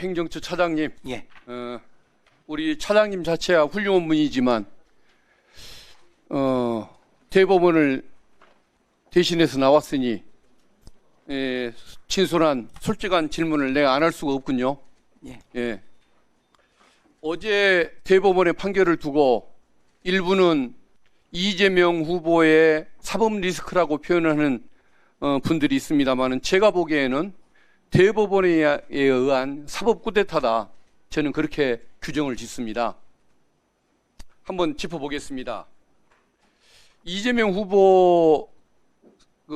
행정처 차장님, 예. 우리 차장님 자체야 훌륭한 분이지만 대법원을 대신해서 나왔으니 진솔한 솔직한 질문을 내가 안 할 수가 없군요. 예. 예. 어제 대법원의 판결을 두고 일부는 이재명 후보의 사법 리스크라고 표현하는 분들이 있습니다만은 제가 보기에는 대법원에 의한 사법 쿠데타다. 저는 그렇게 규정을 짓습니다. 한번 짚어보겠습니다. 이재명 후보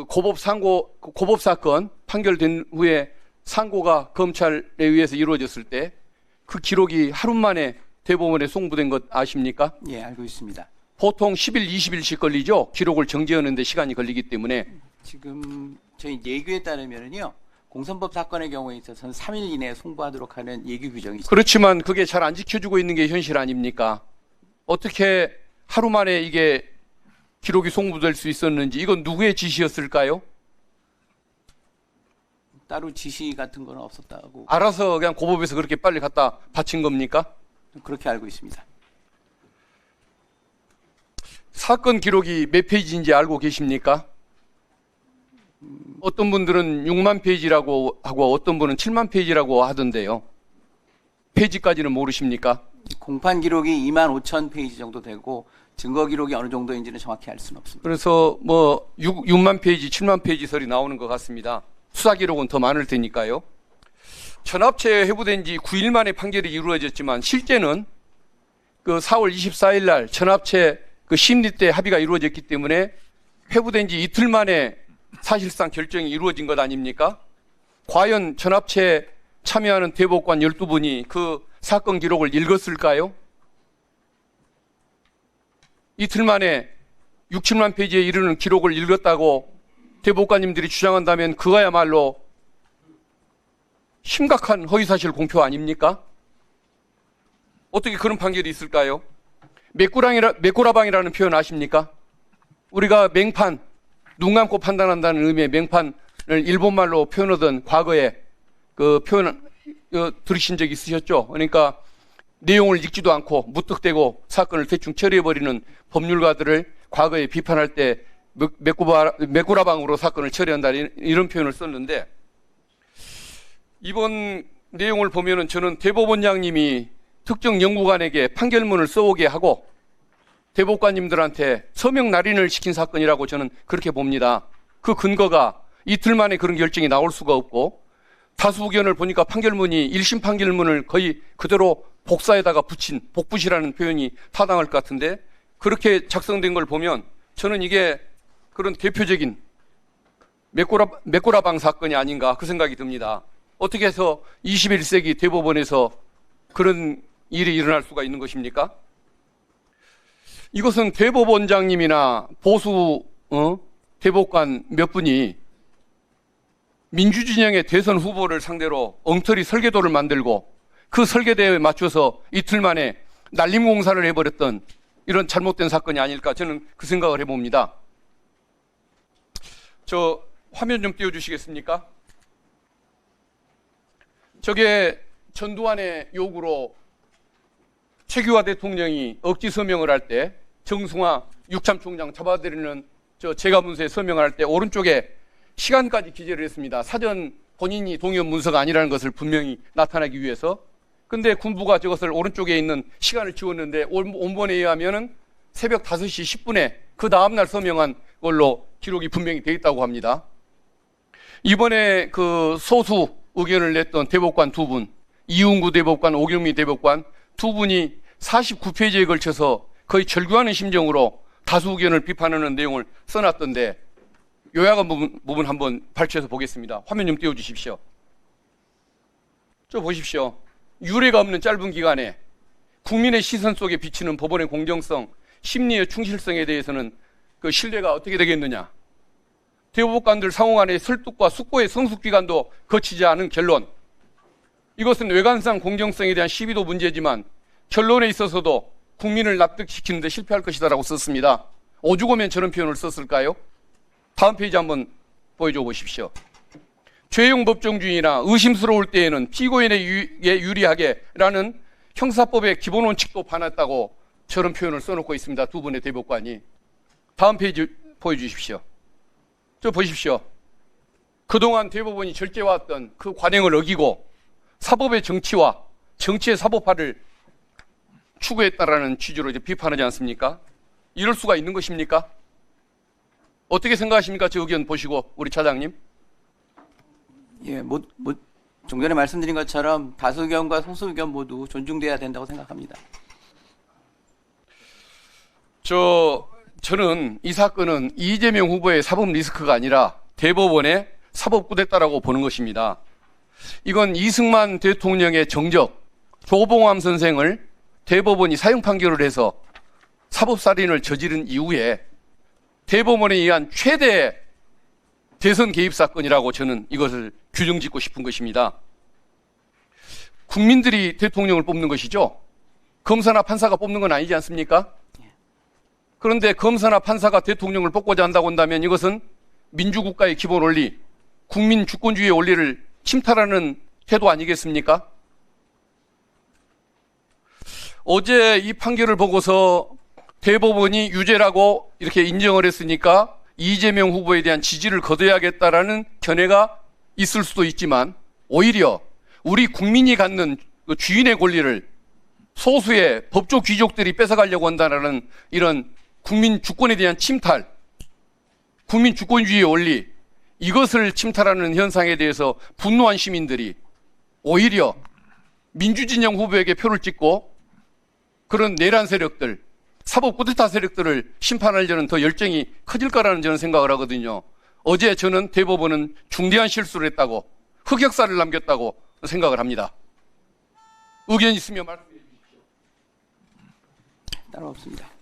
고법 사건 판결된 후에 상고가 검찰에 의해서 이루어졌을 때 그 기록이 하루 만에 대법원에 송부된 것 아십니까? 예, 알고 있습니다. 보통 10일, 20일씩 걸리죠. 기록을 정지하는 데 시간이 걸리기 때문에. 지금 저희 예규에 따르면은요. 공선법 사건의 경우에 있어서는 3일 이내에 송부하도록 하는 예규 규정이 있습니다. 그렇지만 그게 잘 안 지켜지고 있는 게 현실 아닙니까? 어떻게 하루 만에 이게 기록이 송부될 수 있었는지, 이건 누구의 지시였을까요? 따로 지시 같은 건 없었다고 알아서 그냥 고법에서 그렇게 빨리 갖다 바친 겁니까? 그렇게 알고 있습니다. 사건 기록이 몇 페이지인지 알고 계십니까? 어떤 분들은 6만 페이지라고 하고 어떤 분은 7만 페이지라고 하던데요. 페이지까지는 모르십니까? 공판 기록이 25,000페이지 정도 되고 증거 기록이 어느 정도인지는 정확히 알 수는 없습니다. 그래서 뭐 6만 페이지, 7만 페이지 설이 나오는 것 같습니다. 수사 기록은 더 많을 테니까요. 전합체 회부된 지 9일 만에 판결이 이루어졌지만 실제는 그 4월 24일 날 전합체 그 심리 때 합의가 이루어졌기 때문에 회부된 지 이틀 만에 사실상 결정이 이루어진 것 아닙니까? 과연 전합체 참여하는 대법관 12분이 그 사건 기록을 읽었을까요? 이틀 만에 6, 7만 페이지에 이르는 기록을 읽었다고 대법관님들이 주장한다면 그거야말로 심각한 허위사실 공표 아닙니까? 어떻게 그런 판결이 있을까요? 메꾸라방이라는 표현 아십니까? 우리가 맹판, 눈 감고 판단한다는 의미의 맹판을 일본말로 표현하던 과거에 그 표현 들으신 적 있으셨죠? 그러니까 내용을 읽지도 않고 무턱대고 사건을 대충 처리해버리는 법률가들을 과거에 비판할 때 메꾸라방으로 사건을 처리한다 이런 표현을 썼는데 이번 내용을 보면은 저는 대법원장님이 특정 연구관에게 판결문을 써오게 하고 대법관님들한테 서명 날인을 시킨 사건이라고 저는 그렇게 봅니다. 그 근거가 이틀 만에 그런 결정이 나올 수가 없고 다수 의견을 보니까 판결문이 1심 판결문을 거의 그대로 복사에다가 붙인 복붙이라는 표현이 타당할 것 같은데 그렇게 작성된 걸 보면 저는 이게 그런 대표적인 메꾸라방 사건이 아닌가 그 생각이 듭니다. 어떻게 해서 21세기 대법원에서 그런 일이 일어날 수가 있는 것입니까? 이것은 대법원장님이나 보수 대법관 몇 분이 민주진영의 대선 후보를 상대로 엉터리 설계도를 만들고 그 설계도에 맞춰서 이틀 만에 날림공사를 해버렸던 이런 잘못된 사건이 아닐까 저는 그 생각을 해봅니다. 저 화면 좀 띄워주시겠습니까? 저게 전두환의 요구로 최규하 대통령이 억지 서명을 할 때 정승화 육참총장 잡아들이는 저 재가문서에 서명을 할 때 오른쪽에 시간까지 기재를 했습니다. 사전 본인이 동의한 문서가 아니라는 것을 분명히 나타내기 위해서. 근데 군부가 저것을 오른쪽에 있는 시간을 지웠는데 원본에 의하면은 새벽 5시 10분에 그 다음날 서명한 걸로 기록이 분명히 되어 있다고 합니다. 이번에 그 소수 의견을 냈던 대법관 두 분, 이웅구 대법관, 오경미 대법관 두 분이 49페이지에 걸쳐서 거의 절규하는 심정으로 다수 의견을 비판하는 내용을 써놨던데 요약한 부분 한번 발췌해서 보겠습니다. 화면 좀 띄워주십시오. 저 보십시오. 유례가 없는 짧은 기간에 국민의 시선 속에 비치는 법원의 공정성, 심리의 충실성에 대해서는 그 신뢰가 어떻게 되겠느냐. 대법관들 상호간의 설득과 숙고의 성숙기간도 거치지 않은 결론. 이것은 외관상 공정성에 대한 시비도 문제지만 결론에 있어서도 국민을 납득시키는 데 실패할 것이다라고 썼습니다. 오죽하면 저런 표현을 썼을까요? 다음 페이지 한번 보여줘 보십시오. 죄용 법정주의나 의심스러울 때에는 피고인에게 유리하게라는 형사법의 기본 원칙도 반했다고 저런 표현을 써놓고 있습니다. 두 분의 대법관이. 다음 페이지 보여주십시오. 저 보십시오. 그동안 대법원이 절제해왔던 그 관행을 어기고 사법의 정치와 정치의 사법화를 추구했다라는 취지로 이제 비판하지 않습니까? 이럴 수가 있는 것입니까? 어떻게 생각하십니까? 저 의견 보시고 우리 차장님. 예, 좀 전에 말씀드린 것처럼 다수 의견과 소수 의견 모두 존중돼야 된다고 생각합니다. 저는 이 사건은 이재명 후보의 사법 리스크가 아니라 대법원의 사법 쿠데타라고 보는 것입니다. 이건 이승만 대통령의 정적, 조봉암 선생을 대법원이 사형 판결을 해서 사법살인을 저지른 이후에 대법원에 의한 최대 대선 개입 사건이라고 저는 이것을 규정짓고 싶은 것입니다. 국민들이 대통령을 뽑는 것이죠. 검사나 판사가 뽑는 건 아니지 않습니까? 그런데 검사나 판사가 대통령을 뽑고자 한다고 한다면 이것은 민주국가의 기본 원리, 국민 주권주의의 원리를 침탈하는 태도 아니겠습니까? 어제 이 판결을 보고서 대법원이 유죄라고 이렇게 인정을 했으니까 이재명 후보에 대한 지지를 거둬야겠다라는 견해가 있을 수도 있지만 오히려 우리 국민이 갖는 그 주인의 권리를 소수의 법조 귀족들이 뺏어가려고 한다는 이런 국민 주권에 대한 침탈, 국민 주권주의의 원리, 이것을 침탈하는 현상에 대해서 분노한 시민들이 오히려 민주진영 후보에게 표를 찍고 그런 내란 세력들, 사법 쿠데타 세력들을 심판하려는 더 열정이 커질 거라는 저는 생각을 하거든요. 어제 저는 대법원은 중대한 실수를 했다고, 흑역사를 남겼다고 생각을 합니다. 의견 있으면 말씀해 주십시오. 따로 없습니다.